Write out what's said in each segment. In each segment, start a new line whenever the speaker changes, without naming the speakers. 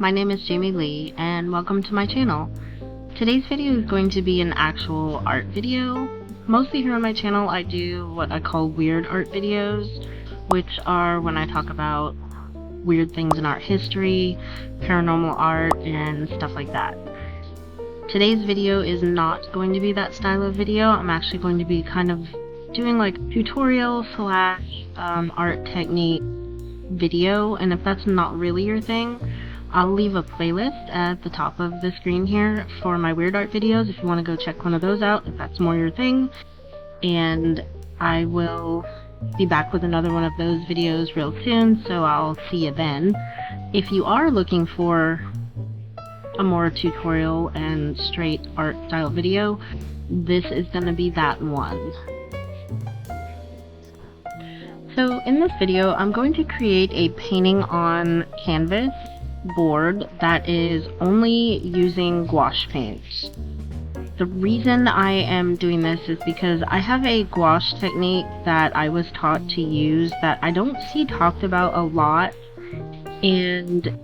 my name is Jamie Lee and welcome to my channel. Today's video is going to be an actual art video. Mostly here on my channel I do what I call weird art videos, which are when I talk about weird things in art history, paranormal art, and stuff like that. Today's video is not going to be that style of video. I'm actually going to be kind of doing like tutorial slash art technique video, and if that's not really your thing, I'll leave a playlist at the top of the screen here for my weird art videos if you want to go check one of those out if that's more your thing. And I will be back with another one of those videos real soon, so I'll see you then. If you are looking for a more tutorial and straight art style video, this is going to be that one. So in this video I'm going to create a painting on canvas board that is only using gouache paints. The reason I am doing this is because I have a gouache technique that I was taught to use that I don't see talked about a lot, and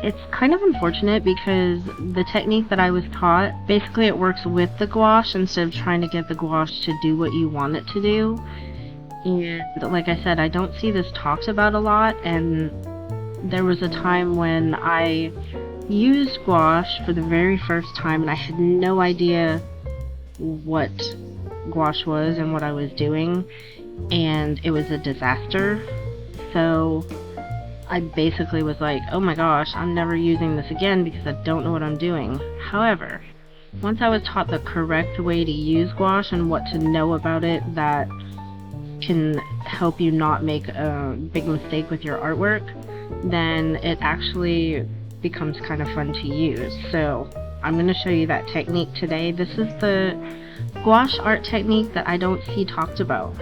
it's kind of unfortunate because the technique that I was taught, basically it works with the gouache instead of trying to get the gouache to do what you want it to do. And like I said, I don't see this talked about a lot, and there was a time when I used gouache for the very first time and I had no idea what gouache was and what I was doing, and it was a disaster. So I basically was like, oh my gosh, I'm never using this again because I don't know what I'm doing. However, once I was taught the correct way to use gouache and what to know about it that can help you not make a big mistake with your artwork, then it actually becomes kind of fun to use. So I'm going to show you that technique today. This is the gouache art technique that I don't see talked about.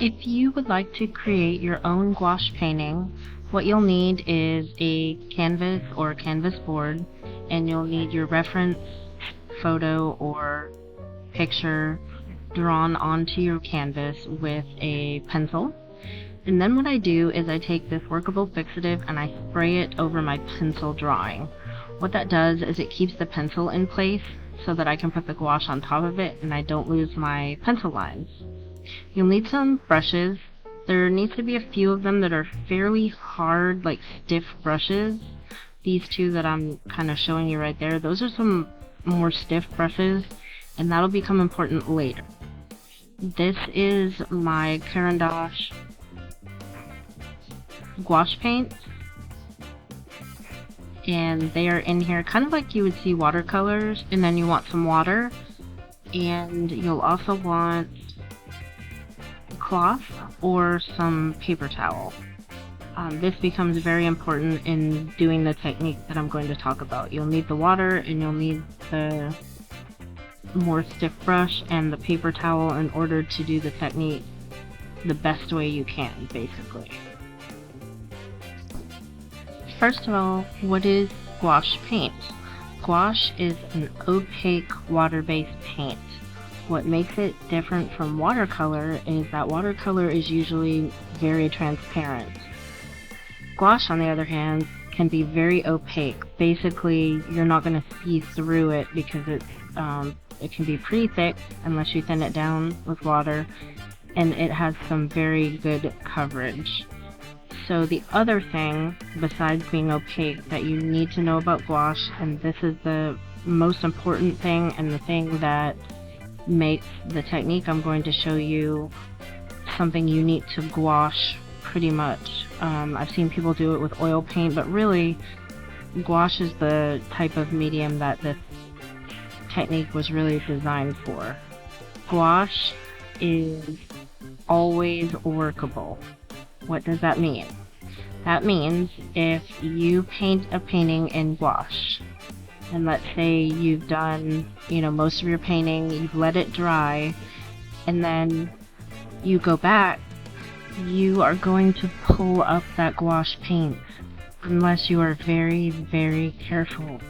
If you would like to create your own gouache painting, what you'll need is a canvas or canvas board, and you'll need your reference photo or picture drawn onto your canvas with a pencil. And then what I do is I take this workable fixative and I spray it over my pencil drawing. What that does is it keeps the pencil in place so that I can put the gouache on top of it and I don't lose my pencil lines. You'll need some brushes. There needs to be a few of them that are fairly hard, like stiff brushes. These two that I'm kind of showing you right there, those are some more stiff brushes, and that'll become important later. This is my Caran d'Ache gouache paint, and they are in here kind of like you would see watercolors, and then you want some water, and you'll also want cloth or some paper towel. This becomes very important in doing the technique that I'm going to talk about. You'll need the water and you'll need the more stiff brush and the paper towel in order to do the technique the best way you can, basically. First of all, what is gouache paint? Gouache is an opaque water-based paint. What makes it different from watercolor is that watercolor is usually very transparent. Gouache, on the other hand, can be very opaque. Basically, you're not going to see through it because it can be pretty thick unless you thin it down with water, and it has some very good coverage. So the other thing, besides being opaque, that you need to know about gouache, and this is the most important thing and the thing that makes the technique I'm going to show you something unique to gouache pretty much. I've seen people do it with oil paint, but really gouache is the type of medium that this technique was really designed for. Gouache is always workable. What does that mean? That means if you paint a painting in gouache, and let's say you've done, most of your painting, you've let it dry, and then you go back, you are going to pull up that gouache paint unless you are very, very careful.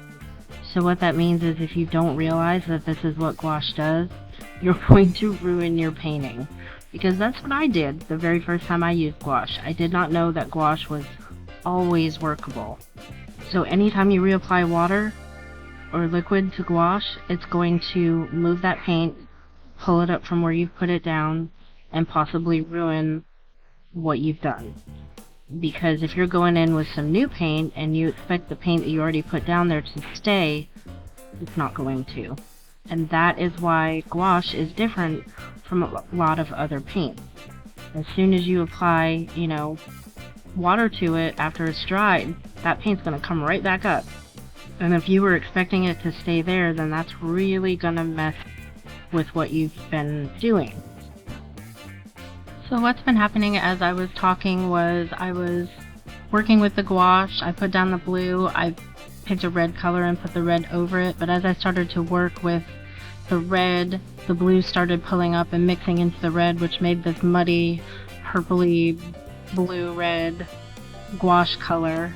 So what that means is if you don't realize that this is what gouache does, you're going to ruin your painting. Because that's what I did the very first time I used gouache. I did not know that gouache was always workable. So anytime you reapply water or liquid to gouache, it's going to move that paint, pull it up from where you've put it down, and possibly ruin what you've done. Because if you're going in with some new paint and you expect the paint that you already put down there to stay, it's not going to. And that is why gouache is different from a lot of other paints. As soon as you apply, water to it after it's dried, that paint's going to come right back up. And if you were expecting it to stay there, then that's really going to mess with what you've been doing. So what's been happening as I was talking was I was working with the gouache. I put down the blue, I picked a red color and put the red over it, but as I started to work with the red, the blue started pulling up and mixing into the red, which made this muddy, purpley, blue-red gouache color.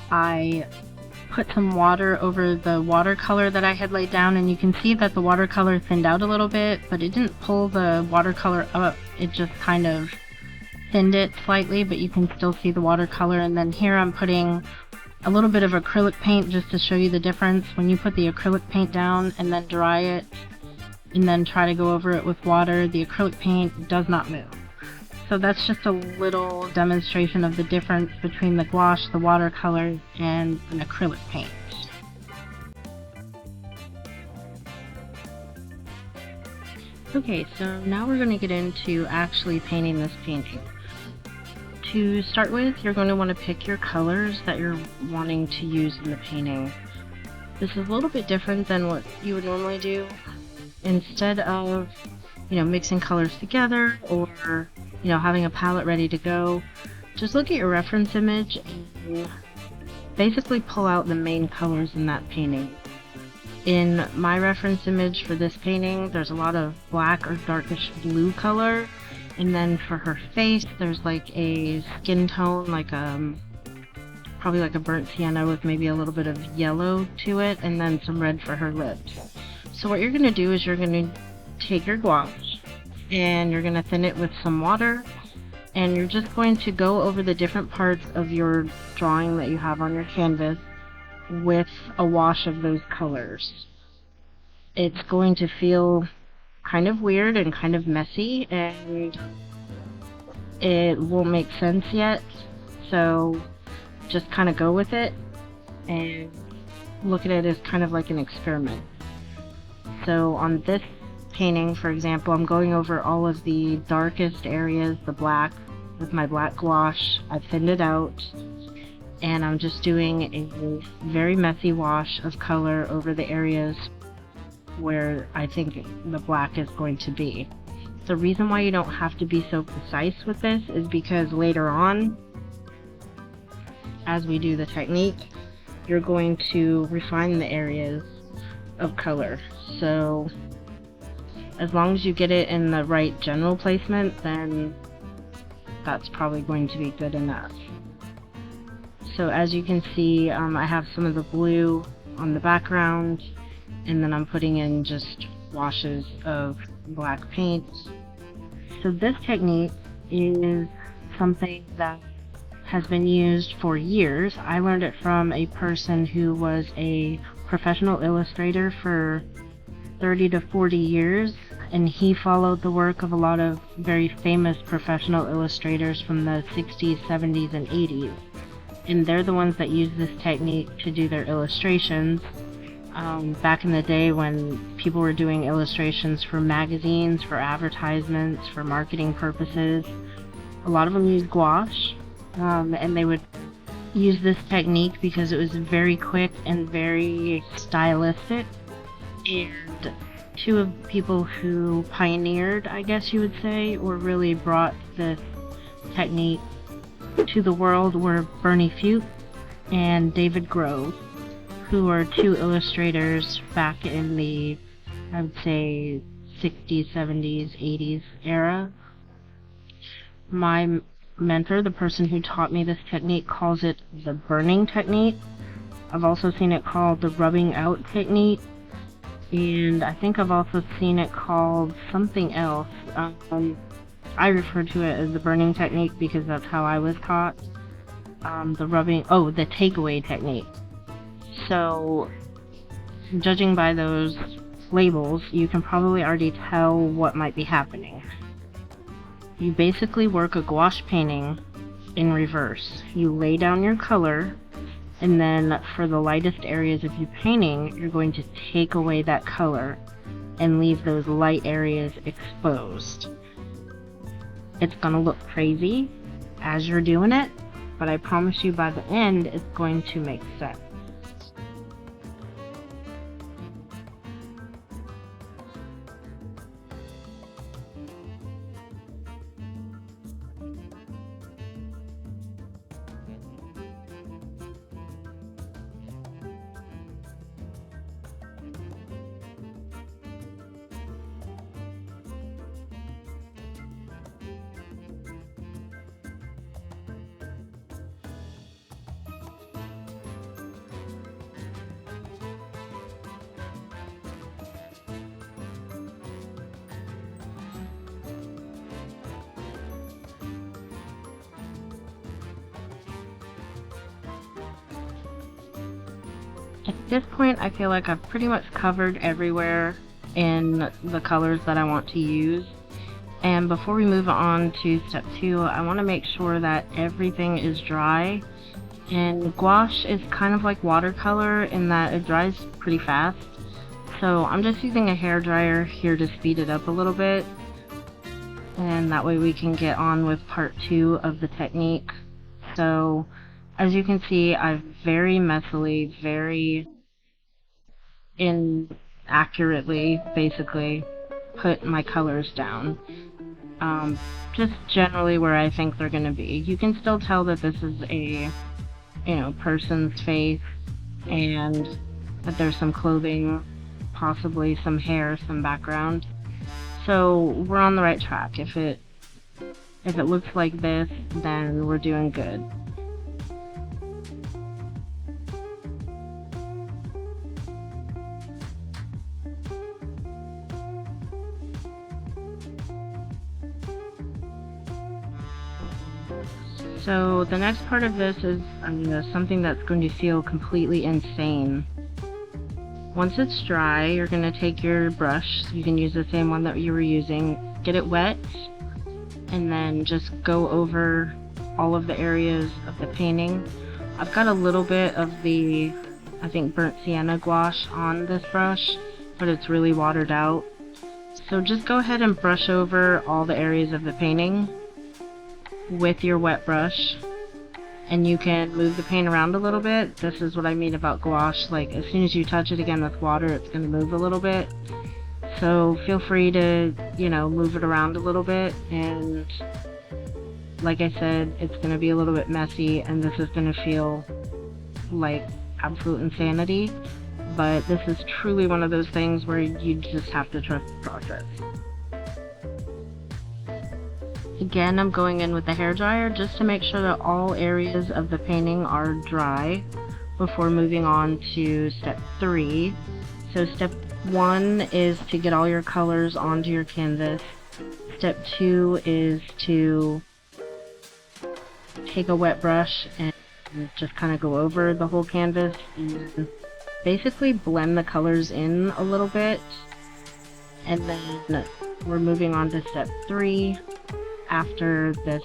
I put some water over the watercolor that I had laid down, and you can see that the watercolor thinned out a little bit, but it didn't pull the watercolor up, it just kind of thinned it slightly, but you can still see the watercolor. And then here I'm putting a little bit of acrylic paint just to show you the difference. When you put the acrylic paint down and then dry it and then try to go over it with water, the acrylic paint does not move. So that's just a little demonstration of the difference between the gouache, the watercolor, and an acrylic paint. Okay, so now we're going to get into actually painting this painting. To start with, you're going to want to pick your colors that you're wanting to use in the painting. This is a little bit different than what you would normally do. Instead of, mixing colors together or having a palette ready to go, just look at your reference image and basically pull out the main colors in that painting. In my reference image for this painting, there's a lot of black or darkish blue color, and then for her face, there's like a skin tone, probably like a burnt sienna with maybe a little bit of yellow to it, and then some red for her lips. So what you're going to do is you're going to take your gouache and you're going to thin it with some water, and you're just going to go over the different parts of your drawing that you have on your canvas with a wash of those colors. It's going to feel kind of weird and kind of messy, and it won't make sense yet, so just kind of go with it and look at it as kind of like an experiment. So on this painting, for example, I'm going over all of the darkest areas, the black, with my black gouache. I've thinned it out, and I'm just doing a very messy wash of color over the areas where I think the black is going to be. The reason why you don't have to be so precise with this is because later on, as we do the technique, you're going to refine the areas of color. So as long as you get it in the right general placement, then that's probably going to be good enough. So as you can see, I have some of the blue on the background, and then I'm putting in just washes of black paint. So this technique is something that has been used for years. I learned it from a person who was a professional illustrator for 30 to 40 years, and he followed the work of a lot of very famous professional illustrators from the 60s, 70s, and 80s. And they're the ones that use this technique to do their illustrations. Back in the day when people were doing illustrations for magazines, for advertisements, for marketing purposes, a lot of them used gouache, and they would use this technique because it was very quick and very stylistic. And two of the people who pioneered, I guess you would say, or really brought this technique to the world were Bernie Fuchs and David Grove, who are two illustrators back in the, I would say, 60s, 70s, 80s era. My mentor, the person who taught me this technique, calls it the burning technique. I've also seen it called the rubbing out technique, and I think I've also seen it called something else. I refer to it as the burning technique because that's how I was taught. The takeaway technique. So, judging by those labels, you can probably already tell what might be happening. You basically work a gouache painting in reverse. You lay down your color, and then for the lightest areas of your painting, you're going to take away that color and leave those light areas exposed. It's gonna look crazy as you're doing it, but I promise you by the end, it's going to make sense. At this point, I feel like I've pretty much covered everywhere in the colors that I want to use. And before we move on to step 2, I want to make sure that everything is dry. And gouache is kind of like watercolor in that it dries pretty fast. So I'm just using a hairdryer here to speed it up a little bit. And that way we can get on with part 2 of the technique. So as you can see, I've very messily, very inaccurately, basically, put my colors down. Just generally where I think they're going to be. You can still tell that this is a, person's face, and that there's some clothing, possibly some hair, some background. So we're on the right track. If it looks like this, then we're doing good. So the next part of this is something that's going to feel completely insane. Once it's dry, you're going to take your brush, you can use the same one that you were using, get it wet, and then just go over all of the areas of the painting. I've got a little bit of the, I think, burnt sienna gouache on this brush, but it's really watered out. So just go ahead and brush over all the areas of the painting with your wet brush, and you can move the paint around a little bit. This is what I mean about gouache, like as soon as you touch it again with water, it's going to move a little bit. So feel free to, move it around a little bit, and like I said, it's going to be a little bit messy, and this is going to feel like absolute insanity, but this is truly one of those things where you just have to trust the process. Again, I'm going in with the hairdryer just to make sure that all areas of the painting are dry before moving on to step 3. So step 1 is to get all your colors onto your canvas. Step 2 is to take a wet brush and just kind of go over the whole canvas and basically blend the colors in a little bit. And then we're moving on to step 3. After this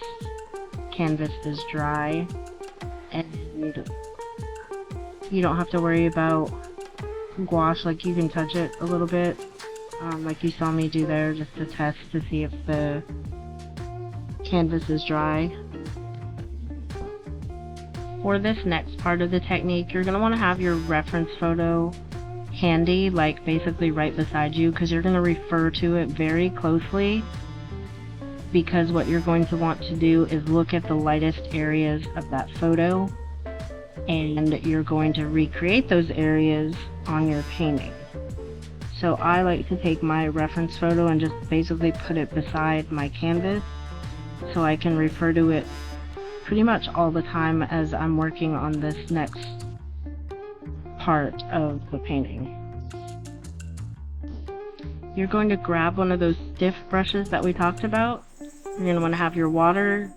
canvas is dry, and you don't have to worry about gouache, like you can touch it a little bit, like you saw me do there, just to test to see if the canvas is dry. For this next part of the technique, you're going to want to have your reference photo handy, like basically right beside you, because you're going to refer to it very closely. Because what you're going to want to do is look at the lightest areas of that photo, and you're going to recreate those areas on your painting. So I like to take my reference photo and just basically put it beside my canvas so I can refer to it pretty much all the time as I'm working on this next part of the painting. You're going to grab one of those stiff brushes that we talked about. You're going to want to have your water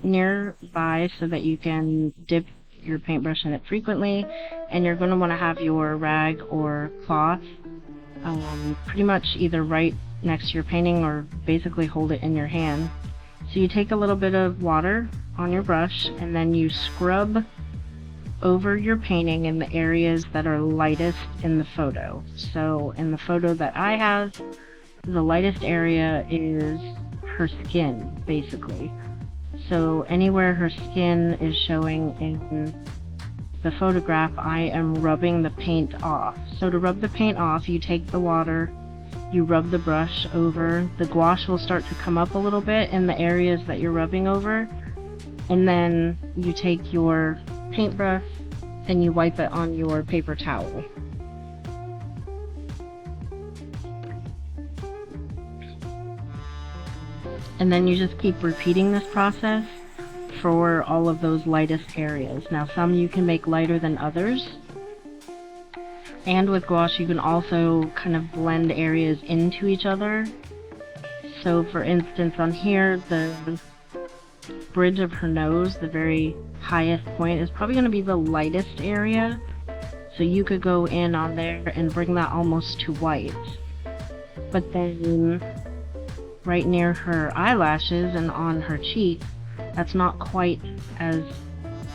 nearby so that you can dip your paintbrush in it frequently, and you're going to want to have your rag or cloth pretty much either right next to your painting or basically hold it in your hand. So you take a little bit of water on your brush and then you scrub over your painting in the areas that are lightest in the photo. So in the photo that I have, the lightest area is her skin, basically. So anywhere her skin is showing in the photograph, I am rubbing the paint off. So to rub the paint off, you take the water, you rub the brush over, the gouache will start to come up a little bit in the areas that you're rubbing over, and then you take your paintbrush and you wipe it on your paper towel. And then you just keep repeating this process for all of those lightest areas. Now some you can make lighter than others, and with gouache you can also kind of blend areas into each other. So for instance, on here, the bridge of her nose, the very highest point, is probably going to be the lightest area, so you could go in on there and bring that almost to white. But then right near her eyelashes and on her cheek, that's not quite as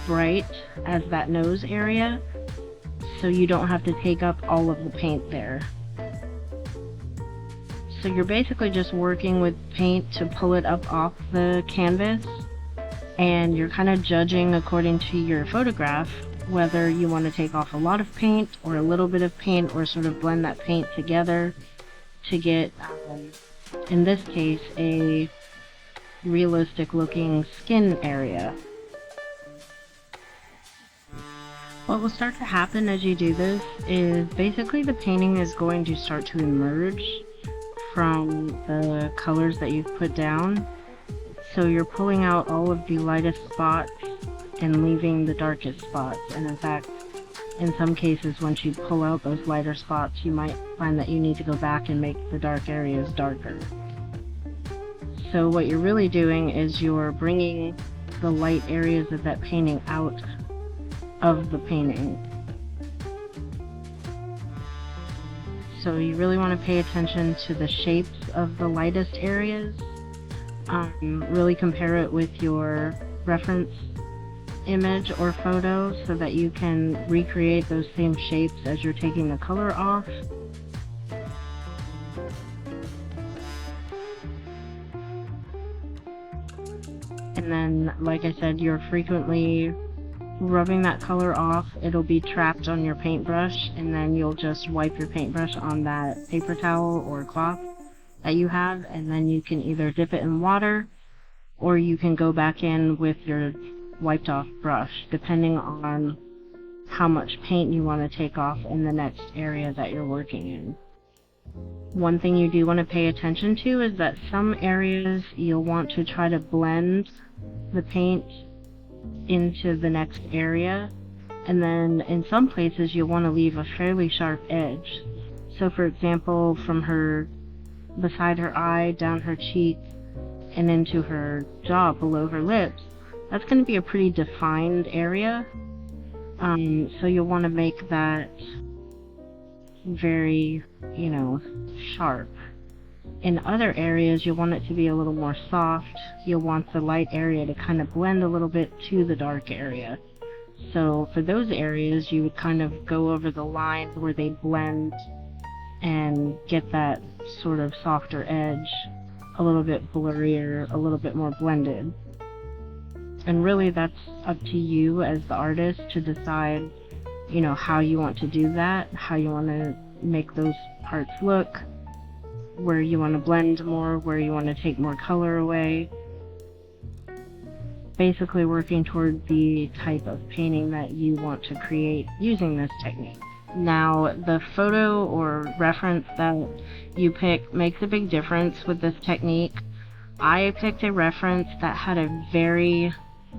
bright as that nose area, so you don't have to take up all of the paint there. So you're basically just working with paint to pull it up off the canvas, and you're kind of judging according to your photograph whether you want to take off a lot of paint or a little bit of paint, or sort of blend that paint together to get, in this case, a realistic looking skin area. What will start to happen as you do this is basically the painting is going to start to emerge from the colors that you've put down. So you're pulling out all of the lightest spots and leaving the darkest spots. And in fact, in some cases, once you pull out those lighter spots, you might find that you need to go back and make the dark areas darker. So what you're really doing is you're bringing the light areas of that painting out of the painting. So you really want to pay attention to the shapes of the lightest areas. Really compare it with your reference image or photo so that you can recreate those same shapes as you're taking the color off. And then, like I said, you're frequently rubbing that color off. It'll be trapped on your paintbrush, and then you'll just wipe your paintbrush on that paper towel or cloth that you have, and then you can either dip it in water or you can go back in with your wiped off brush, depending on how much paint you want to take off in the next area that you're working in. One thing you do want to pay attention to is that some areas you'll want to try to blend the paint into the next area, and then in some places you'll want to leave a fairly sharp edge. So for example, from her beside her eye, down her cheek, and into her jaw below her lips, that's going to be a pretty defined area. So you'll want to make that very, sharp. In other areas, you'll want it to be a little more soft. You'll want the light area to kind of blend a little bit to the dark area. So for those areas, you would kind of go over the line where they blend and get that sort of softer edge, a little bit blurrier, a little bit more blended. And really that's up to you as the artist to decide, how you want to do that, how you want to make those parts look, where you want to blend more, where you want to take more color away. Basically working toward the type of painting that you want to create using this technique. Now, the photo or reference that you pick makes a big difference with this technique. I picked a reference that had a very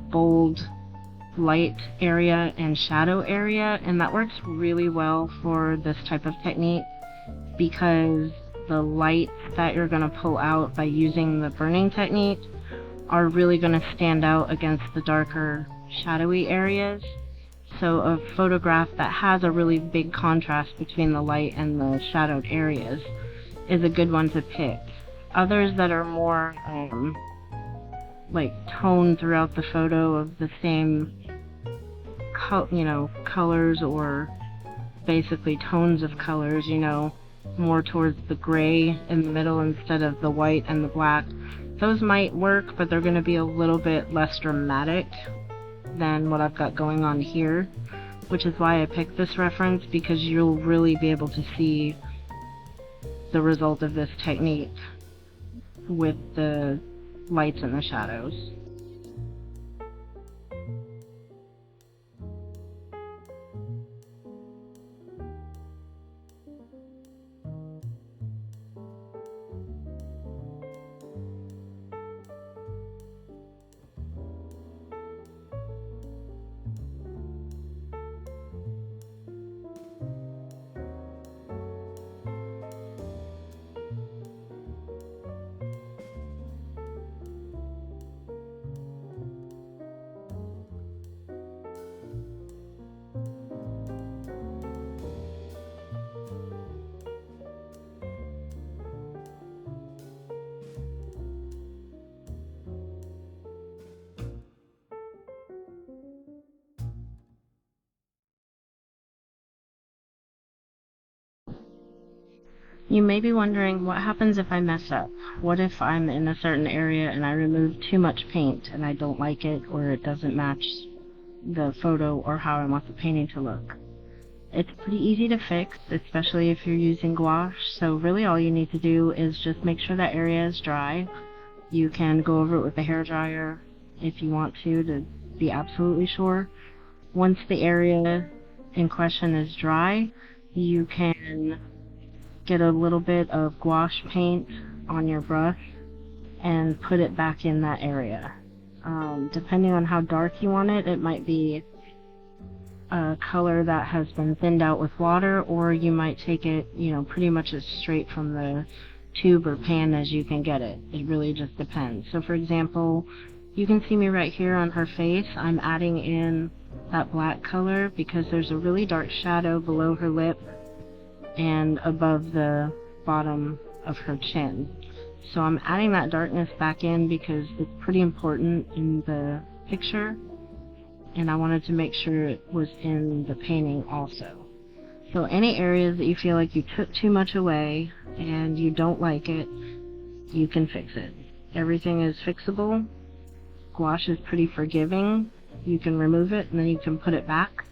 bold light area and shadow area, and that works really well for this type of technique because the lights that you're going to pull out by using the burning technique are really going to stand out against the darker shadowy areas. So a photograph that has a really big contrast between the light and the shadowed areas is a good one to pick. Others that are more like toned throughout the photo of the same colors, or basically tones of colors, more towards the gray in the middle instead of the white and the black. Those might work, but they're going to be a little bit less dramatic than what I've got going on here, which is why I picked this reference, because you'll really be able to see the result of this technique with the lights and the shadows. You may be wondering, what happens if I mess up? What if I'm in a certain area and I remove too much paint and I don't like it, or it doesn't match the photo or how I want the painting to look? It's pretty easy to fix, especially if you're using gouache, so really all you need to do is just make sure that area is dry. You can go over it with a hairdryer if you want to be absolutely sure. Once the area in question is dry, you can get a little bit of gouache paint on your brush and put it back in that area. Depending on how dark you want it, it might be a color that has been thinned out with water, or you might take it, pretty much as straight from the tube or pan as you can get it. It really just depends. So for example, you can see me right here on her face. I'm adding in that black color because there's a really dark shadow below her lip and above the bottom of her chin. So I'm adding that darkness back in because it's pretty important in the picture, and I wanted to make sure it was in the painting also. So any areas that you feel like you took too much away and you don't like it, you can fix it. Everything is fixable. Gouache is pretty forgiving. You can remove it and then you can put it back,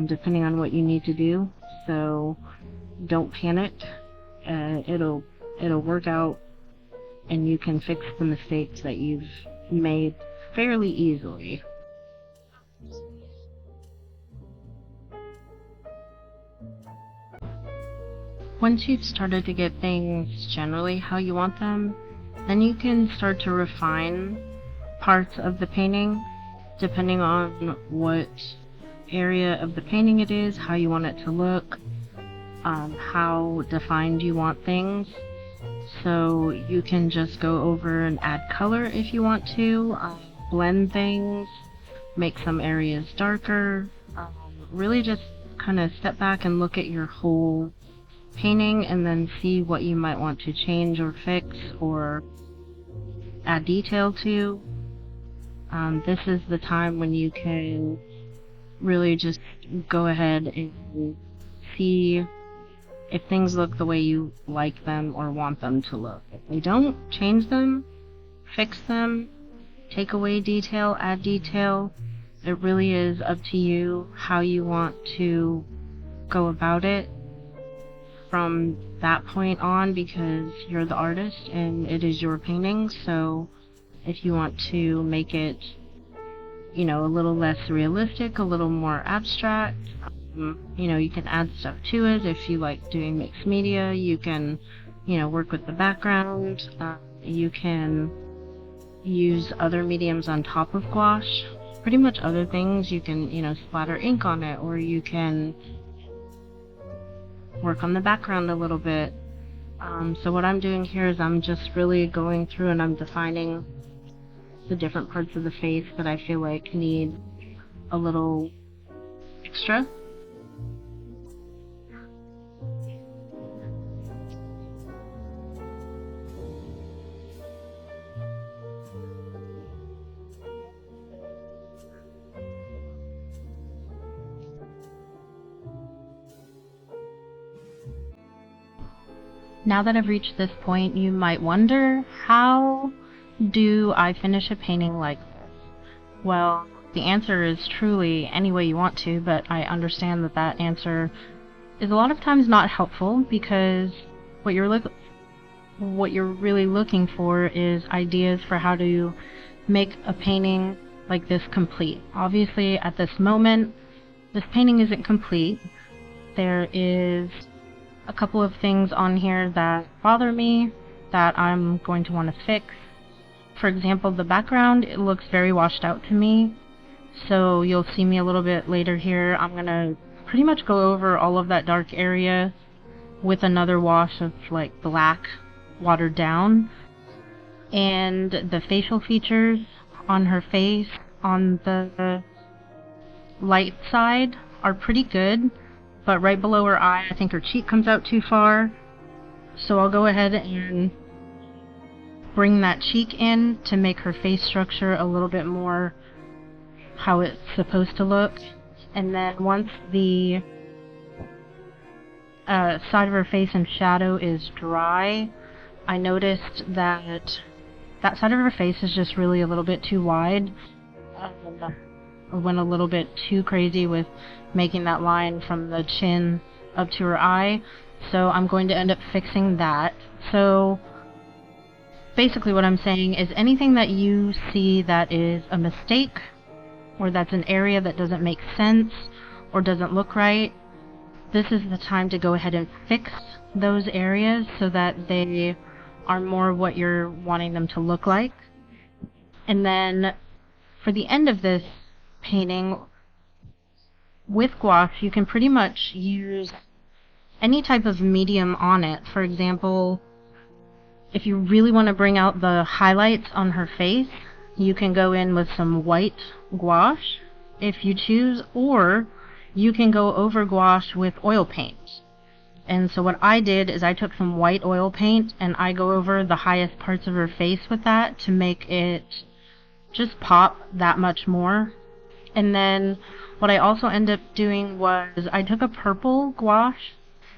depending on what you need to do. So don't panic. It'll work out, and you can fix the mistakes that you've made fairly easily. Once you've started to get things generally how you want them, then you can start to refine parts of the painting depending on what area of the painting it is, how you want it to look, how defined you want things. So you can just go over and add color if you want to, blend things, make some areas darker, really just kind of step back and look at your whole painting and then see what you might want to change or fix or add detail to. This is the time when you can really just go ahead and see if things look the way you like them or want them to look. If they don't, change them, fix them, take away detail, add detail. It really is up to you how you want to go about it from that point on, because you're the artist and it is your painting. So if you want to make it, a little less realistic, a little more abstract, You know, you can add stuff to it. If you like doing mixed media, you can, you know, work with the background. You can use other mediums on top of gouache. Pretty much other things. You can, you know, splatter ink on it, or you can work on the background a little bit. So what I'm doing here is I'm just really going through and I'm defining the different parts of the face that I feel like need a little extra. Now that I've reached this point, you might wonder, how do I finish a painting like this? Well, the answer is truly any way you want to, but I understand that that answer is a lot of times not helpful, because what you're really looking for is ideas for how to make a painting like this complete. Obviously, at this moment, this painting isn't complete. There is a couple of things on here that bother me that I'm going to want to fix. For example, the background, it looks very washed out to me. So you'll see me a little bit later here. I'm going to pretty much go over all of that dark area with another wash of like black watered down. And the facial features on her face on the light side are pretty good. But right below her eye, I think her cheek comes out too far. So I'll go ahead and bring that cheek in to make her face structure a little bit more how it's supposed to look. And then once the side of her face in shadow is dry, I noticed that that side of her face is just really a little bit too wide. I went a little bit too crazy with making that line from the chin up to her eye, so I'm going to end up fixing that. So basically what I'm saying is anything that you see that is a mistake, or that's an area that doesn't make sense or doesn't look right, this is the time to go ahead and fix those areas so that they are more what you're wanting them to look like. And then for the end of this painting, with gouache, you can pretty much use any type of medium on it. For example, if you really want to bring out the highlights on her face, you can go in with some white gouache if you choose, or you can go over gouache with oil paint. And so what I did is I took some white oil paint and I go over the highest parts of her face with that to make it just pop that much more. And then what I also ended up doing was I took a purple gouache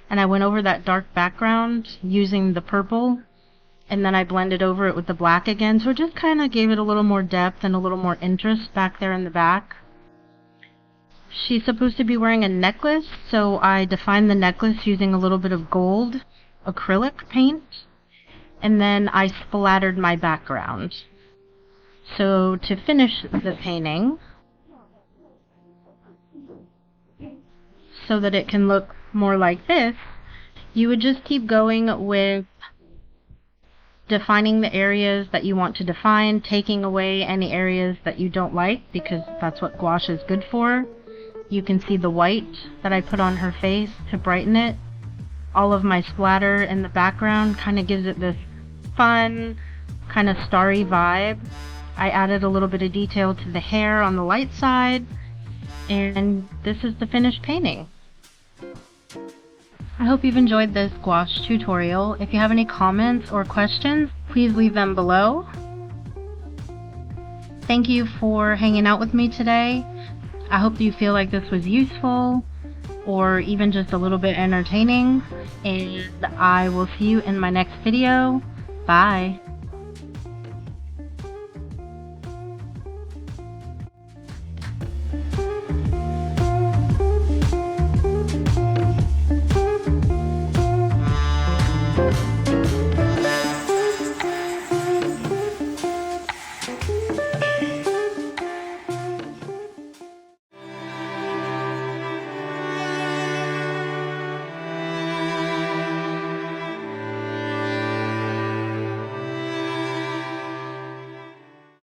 and I went over that dark background using the purple, and then I blended over it with the black again, so it just kind of gave it a little more depth and a little more interest back there in the back. She's supposed to be wearing a necklace, so I defined the necklace using a little bit of gold acrylic paint, and then I splattered my background. So to finish the painting, so that it can look more like this, you would just keep going with defining the areas that you want to define, taking away any areas that you don't like, because that's what gouache is good for. You can see the white that I put on her face to brighten it. All of my splatter in the background kind of gives it this fun, kind of starry vibe. I added a little bit of detail to the hair on the light side, and this is the finished painting. I hope you've enjoyed this gouache tutorial. If you have any comments or questions, please leave them below. Thank you for hanging out with me today. I hope you feel like this was useful or even just a little bit entertaining, and I will see you in my next video. Bye.